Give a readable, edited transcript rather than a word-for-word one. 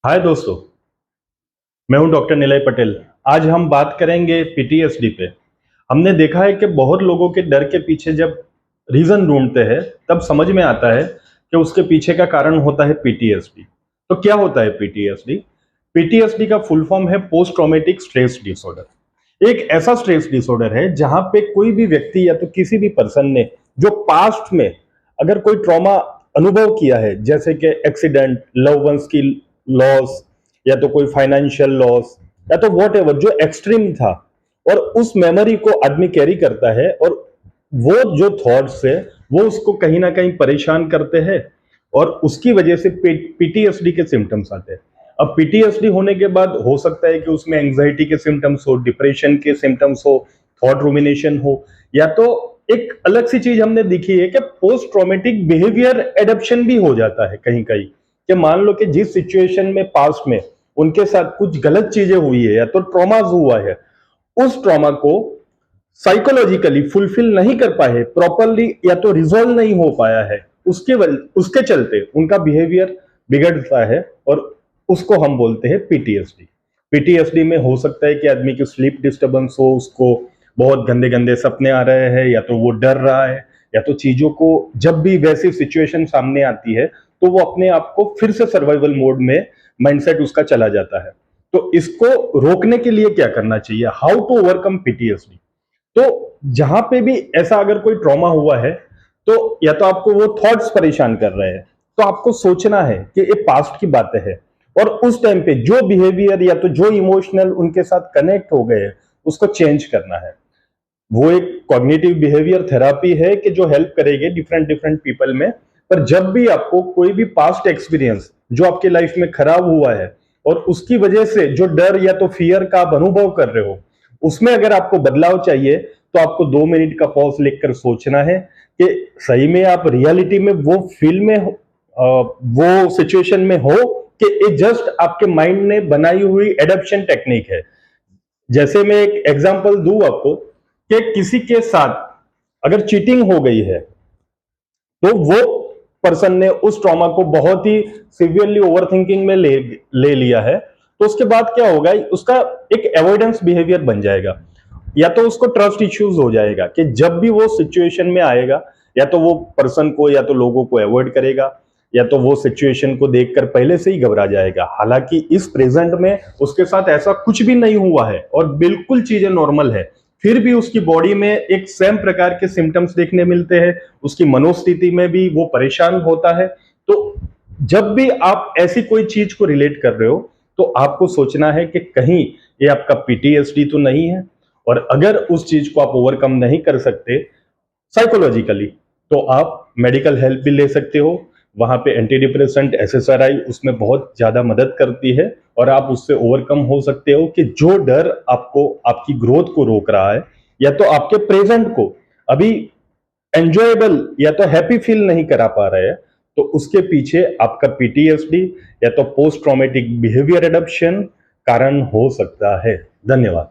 हाय दोस्तों, मैं हूं डॉक्टर निलय पटेल। आज हम बात करेंगे पीटीएसडी पे। हमने देखा है कि बहुत लोगों के डर के पीछे जब रीजन ढूंढते हैं तब समझ में आता है कि उसके पीछे का कारण होता है पीटीएसडी। तो क्या होता है पीटीएसडी? पीटीएसडी का फुल फॉर्म है पोस्ट ट्रॉमेटिक स्ट्रेस डिसऑर्डर। एक ऐसा स्ट्रेस डिसऑर्डर है जहां पे कोई भी व्यक्ति या तो किसी भी पर्सन ने जो पास्ट में अगर कोई ट्रॉमा अनुभव किया है, जैसे कि एक्सीडेंट, लव वंस की लॉस, या तो कोई फाइनेंशियल लॉस, या तो वॉट एवर जो एक्सट्रीम था, और उस मेमोरी को आदमी कैरी करता है, और वो जो थॉट्स है वो उसको कहीं ना कहीं परेशान करते हैं, और उसकी वजह से पीटीएसडी के सिम्टम्स आते हैं। अब पीटीएसडी होने के बाद हो सकता है कि उसमें एंग्जाइटी के सिम्टम्स हो, डिप्रेशन के सिम्टम्स हो, थॉट रूमिनेशन हो, या तो एक अलग सी चीज हमने देखी है कि पोस्ट ट्रॉमेटिक बिहेवियर एडप्शन भी हो जाता है कहीं कहीं। कि मान लो कि जिस सिचुएशन में पास्ट में उनके साथ कुछ गलत चीजें हुई है या तो ट्रॉमाज हुआ है, उस ट्रॉमा को साइकोलॉजिकली फुलफिल नहीं कर पाए प्रॉपरली, या तो रिजॉल्व नहीं हो पाया है, उसके चलते उनका बिहेवियर बिगड़ता है, और उसको हम बोलते हैं पीटीएसडी। पीटीएसडी में हो सकता है कि आदमी की स्लीप डिस्टर्बेंस हो, उसको बहुत गंदे गंदे सपने आ रहे हैं, या तो वो डर रहा है, या तो चीजों को जब भी वैसी सिचुएशन सामने आती है तो वो अपने आप को फिर से सर्वाइवल मोड में माइंडसेट उसका चला जाता है। तो इसको रोकने के लिए क्या करना चाहिए? How to overcome PTSD. तो जहां पे भी ऐसा अगर कोई ट्रॉमा हुआ है, तो या तो आपको वो थॉट्स परेशान कर रहे हैं, तो आपको सोचना है कि ये पास्ट की बातें हैं, और उस टाइम पे जो बिहेवियर या तो जो इमोशनल उनके साथ कनेक्ट हो गए उसको चेंज करना है। वो एक कॉग्निटिव बिहेवियर थेरापी है कि जो हेल्प करेगी डिफरेंट डिफरेंट पीपल में। पर जब भी आपको कोई भी पास्ट एक्सपीरियंस जो आपके लाइफ में खराब हुआ है, और उसकी वजह से जो डर या तो फियर का आप अनुभव कर रहे हो, उसमें अगर आपको बदलाव चाहिए, तो आपको 2 मिनट का पॉज लेकर सोचना है कि सही में आप रियलिटी में वो फील में हो, वो सिचुएशन में हो, कि ये जस्ट आपके माइंड ने बनाई हुई एडप्शन टेक्निक है। जैसे मैं एक एग्जांपल दूं आपको, कि किसी के साथ अगर चीटिंग हो गई है, तो वो पर्सन ने उस ट्रॉमा को बहुत ही सिवियरली ओवरथिंकिंग में ले लिया है, तो उसके बाद क्या होगा, उसका एक अवॉइडेंस बिहेवियर बन जाएगा, या तो उसको ट्रस्ट इश्यूज हो जाएगा कि जब भी वो सिचुएशन में आएगा, या तो वो पर्सन को या तो लोगों को अवॉइड करेगा, या तो वो सिचुएशन को देखकर पहले से ही घबरा जाएगा। हालांकि इस प्रेजेंट में उसके साथ ऐसा कुछ भी नहीं हुआ है और बिल्कुल चीजें नॉर्मल है, फिर भी उसकी बॉडी में एक सेम प्रकार के सिम्टम्स देखने मिलते हैं, उसकी मनोस्थिति में भी वो परेशान होता है। तो जब भी आप ऐसी कोई चीज को रिलेट कर रहे हो, तो आपको सोचना है कि कहीं ये आपका पीटीएसडी तो नहीं है, और अगर उस चीज को आप ओवरकम नहीं कर सकते साइकोलॉजिकली, तो आप मेडिकल हेल्प भी ले सकते हो। वहां पे एंटी डिप्रेसेंट, एसएसआरआई उसमें बहुत ज्यादा मदद करती है, और आप उससे ओवरकम हो सकते हो कि जो डर आपको आपकी ग्रोथ को रोक रहा है, या तो आपके प्रेजेंट को अभी एंजॉयबल या तो हैप्पी फील नहीं करा पा रहे हैं, तो उसके पीछे आपका पीटीएसडी या तो पोस्ट ट्रॉमेटिक बिहेवियर एडप्शन कारण हो सकता है। धन्यवाद।